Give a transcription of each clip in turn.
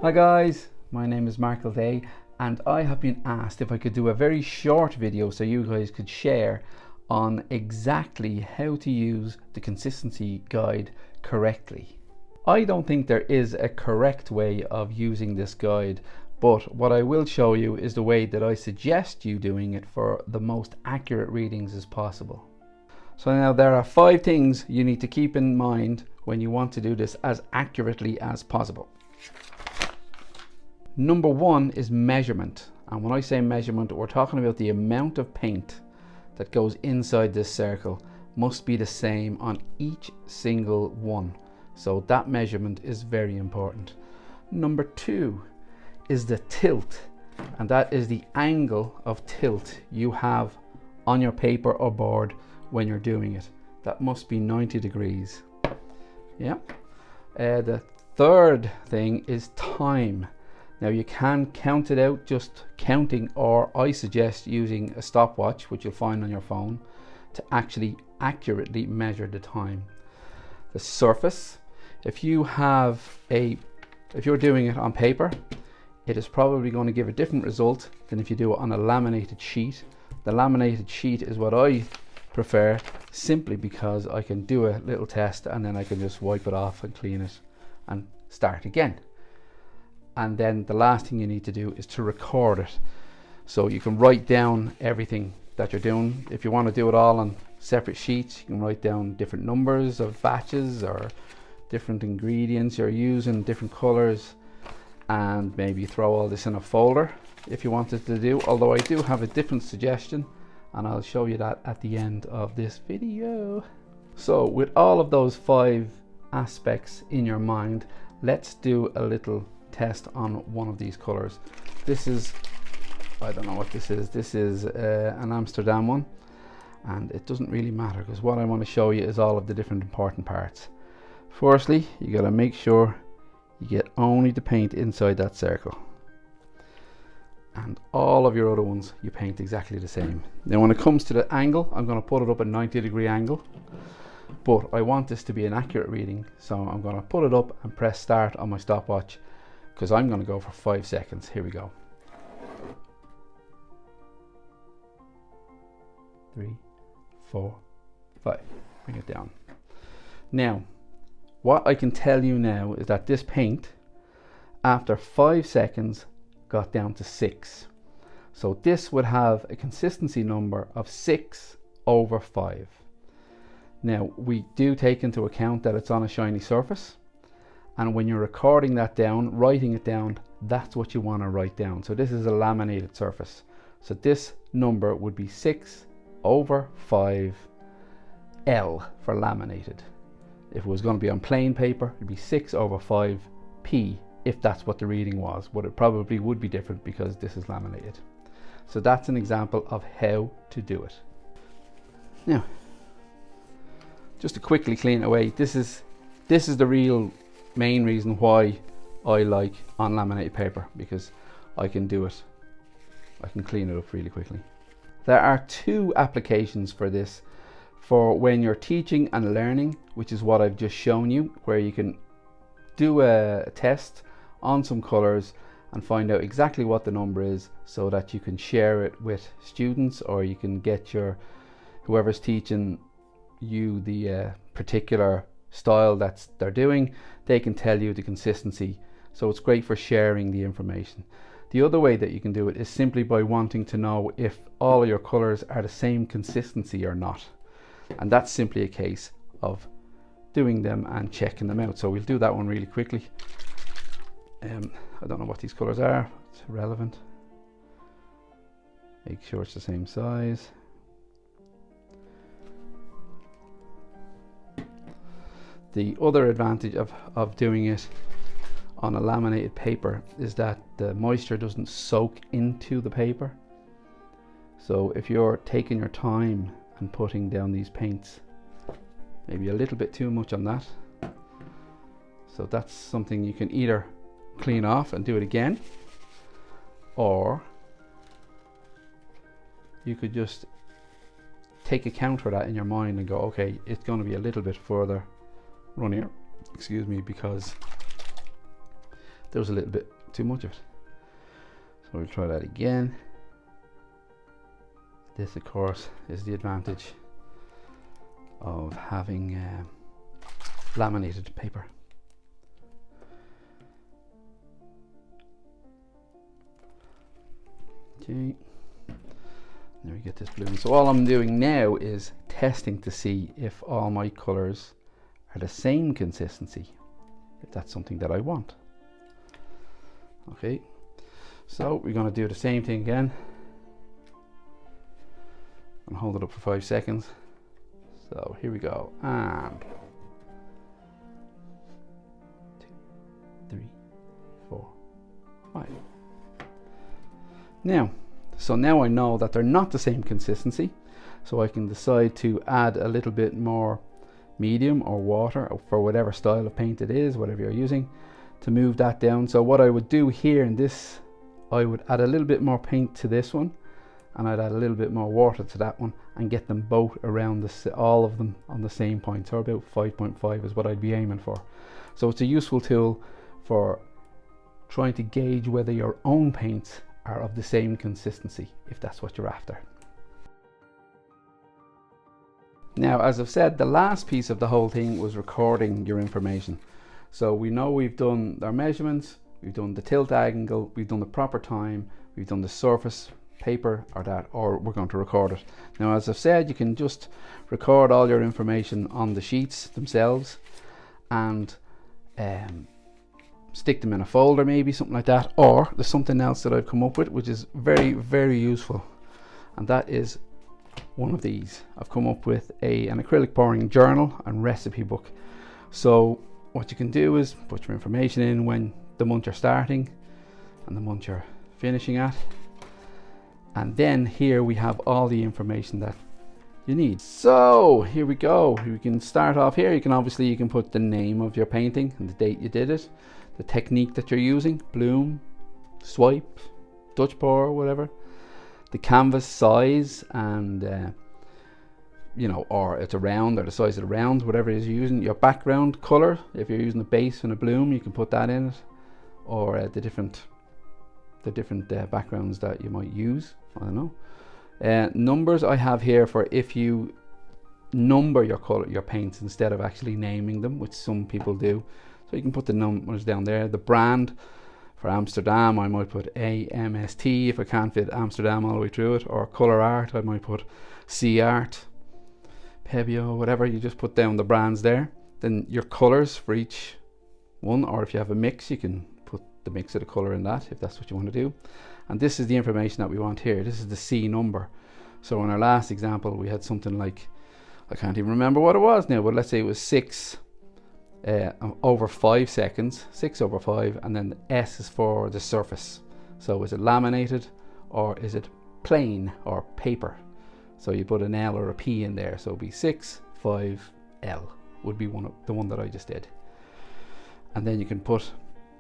Hi guys, my name is markguildea and I have been asked if I could do a very short video so you guys could share on exactly how to use the consistency guide correctly. I don't think there is a correct way of using this guide, but what I will show you is the way that I suggest you doing it for the most accurate readings as possible. So now there are 5 things you need to keep in mind when you want to do this as accurately as possible. Number 1 is measurement, and when I say measurement, we're talking about the amount of paint that goes inside this circle must be the same on each single one, so that measurement is very important. Number 2 is the tilt, and that is the angle of tilt you have on your paper or board when you're doing it. That must be 90 degrees. Yeah. The third thing is time. Now you can count it out just counting, or I suggest using a stopwatch, which you'll find on your phone, to actually accurately measure the time. The surface, if you're doing it on paper, it is probably going to give a different result than if you do it on a laminated sheet. The laminated sheet is what I prefer, simply because I can do a little test and then I can just wipe it off and clean it and start again. And then the last thing you need to do is to record it, so you can write down everything that you're doing. If you want to do it all on separate sheets, you can write down different numbers of batches or different ingredients you're using, different colors, and maybe throw all this in a folder if you wanted to do. Although I do have a different suggestion, and I'll show you that at the end of this video. So with all of those 5 aspects in your mind, let's do a little test on one of these colors. This is, I don't know what this is. This is an Amsterdam one, and it doesn't really matter because what I want to show you is all of the different important parts. Firstly, you got to make sure you get only the paint inside that circle, and all of your other ones you paint exactly the same. Now when it comes to the angle, I'm going to put it up at 90-degree angle, but I want this to be an accurate reading, so I'm going to put it up and press start on my stopwatch, because I'm going to go for 5 seconds. Here we go. 3, 4, 5. Bring it down. Now, what I can tell you now is that this paint, after 5 seconds, got down to 6. So this would have a consistency number of 6/5. Now, we do take into account that it's on a shiny surface. And when you're recording that down, writing it down, that's what you want to write down. So this is a laminated surface. So this number would be 6/5 L for laminated. If it was going to be on plain paper, it'd be 6/5 P if that's what the reading was. But it probably would be different because this is laminated. So that's an example of how to do it. Now, just to quickly clean it away, this is the real main reason why I like on laminated paper, because I can do it, I can clean it up really quickly. There are 2 applications for this, for when you're teaching and learning, which is what I've just shown you, where you can do a test on some colors and find out exactly what the number is, so that you can share it with students, or you can get whoever's teaching you the particular style that they're doing, they can tell you the consistency. So it's great for sharing the information. The other way that you can do it is simply by wanting to know if all of your colors are the same consistency or not, and that's simply a case of doing them and checking them out. So we'll do that one really quickly. I don't know what these colors are, it's irrelevant. Make sure it's the same size. The other advantage of doing it on a laminated paper is that the moisture doesn't soak into the paper. So if you're taking your time and putting down these paints, maybe a little bit too much on that, so that's something you can either clean off and do it again, or you could just take account for that in your mind and go, okay, it's going to be a little bit further run here, excuse me, because there was a little bit too much of it. So we'll try that again. This of course is the advantage of having laminated paper. Okay, there we get this blue. So all I'm doing now is testing to see if all my colours are the same consistency, if that's something that I want. Okay, so we're going to do the same thing again and hold it up for 5 seconds. So here we go, and 2, 3, 4, 5. Now I know that they're not the same consistency, so I can decide to add a little bit more medium or water for whatever style of paint it is, whatever you're using, to move that down. So what I would do here in this, I would add a little bit more paint to this one, and I'd add a little bit more water to that one, and get them both around all of them on the same point. So about 5.5 is what I'd be aiming for. So it's a useful tool for trying to gauge whether your own paints are of the same consistency, if that's what you're after. Now, as I've said, the last piece of the whole thing was recording your information. So we know we've done our measurements, we've done the tilt angle, we've done the proper time, we've done the surface, paper or we're going to record it. Now, as I've said, you can just record all your information on the sheets themselves and stick them in a folder, maybe something like that. Or there's something else that I've come up with which is very, very useful, and that is one of these. I've come up with an acrylic pouring journal and recipe book. So what you can do is put your information in when the month you're starting and the month you're finishing at, and then here we have all the information that you need. So here we go. We can start off here. You can put the name of your painting and the date you did it, the technique that you're using, bloom, swipe, Dutch pour, whatever, the canvas size, and you know, or it's a round, or the size of the round, whatever it is you're using. Your background color, if you're using a base and a bloom, you can put that in it, or the different backgrounds that you might use. I don't know. Numbers I have here for if you number your paints instead of actually naming them, which some people do. So you can put the numbers down there. The brand for Amsterdam, I might put AMST if I can't fit Amsterdam all the way through it. Or color art, I might put C Art, Pebio, whatever. You just put down the brands there. Then your colors for each one, or if you have a mix, you can put the mix of the color in that if that's what you want to do. And this is the information that we want here. This is the C number. So in our last example, we had something like, I can't even remember what it was now, but let's say it was 6 over 5 seconds, 6 over 5, and then the S is for the surface. So is it laminated or is it plain or paper? So you put an L or a P in there, so it'd be 6, 5, L would be the one that I just did. And then you can put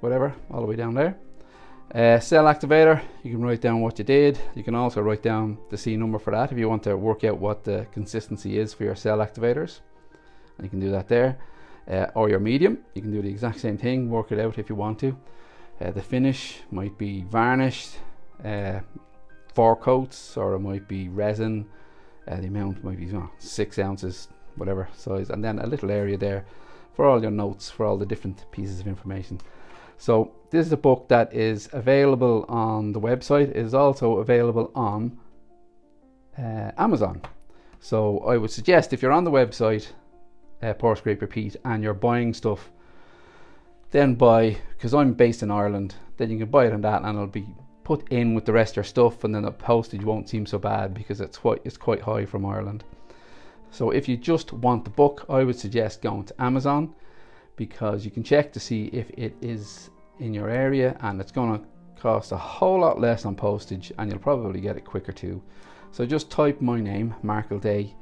whatever all the way down there. Cell activator, you can write down what you did. You can also write down the C number for that if you want to work out what the consistency is for your cell activators, and you can do that there. Or your medium, you can do the exact same thing, work it out if you want to. The finish might be varnished, 4 coats, or it might be resin. The amount might be 6 ounces, whatever size, and then a little area there for all your notes, for all the different pieces of information. So this is a book that is available on the website. It is also available on Amazon. So I would suggest if you're on the website, Pour, Scrape, Repeat, and you're buying stuff, then buy, because I'm based in Ireland, then you can buy it on that and it'll be put in with the rest of your stuff, and then the postage won't seem so bad because it's quite high from Ireland. So if you just want the book, I would suggest going to Amazon, because you can check to see if it is in your area, and it's going to cost a whole lot less on postage, and you'll probably get it quicker too. So just type my name, Mark Guildea,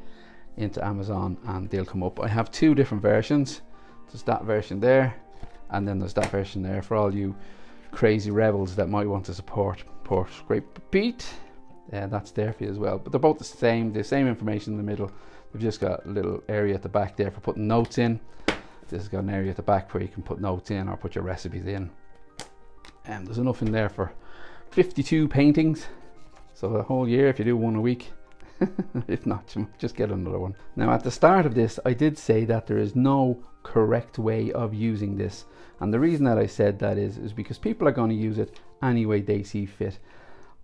into Amazon and they'll come up. I have 2 different versions. There's that version there, and then there's that version there for all you crazy rebels that might want to support Pour, Scrape, Repeat. That's there for you as well. But they're both the same information in the middle. They've just got a little area at the back there for putting notes in. This has got an area at the back where you can put notes in or put your recipes in. And there's enough in there for 52 paintings. So a whole year if you do one a week. If not, just get another one. Now at the start of this, I did say that there is no correct way of using this. And the reason that I said that is because people are going to use it any way they see fit.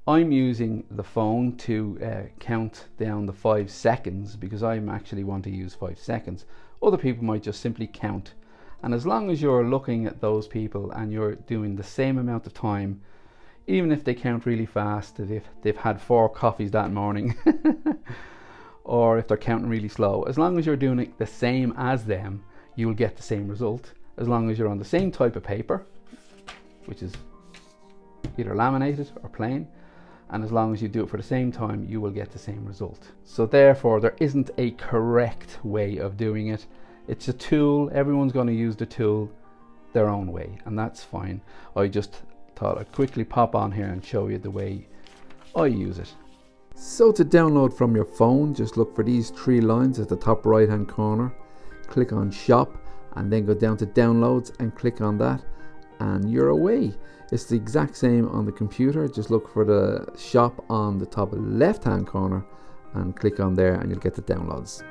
I'm using the phone to count down the 5 seconds because I actually want to use 5 seconds. Other people might just simply count. And as long as you're looking at those people and you're doing the same amount of time, even if they count really fast, if they've had 4 coffees that morning, or if they're counting really slow, as long as you're doing it the same as them, you will get the same result. As long as you're on the same type of paper, which is either laminated or plain, and as long as you do it for the same time, you will get the same result. So therefore, there isn't a correct way of doing it. It's a tool. Everyone's going to use the tool their own way, and that's fine. I just thought I'd quickly pop on here and show you the way I use it. So to download from your phone, just look for these 3 lines at the top right hand corner, click on shop, and then go down to downloads and click on that, and you're away. It's the exact same on the computer. Just look for the shop on the top left hand corner and click on there and you'll get the downloads.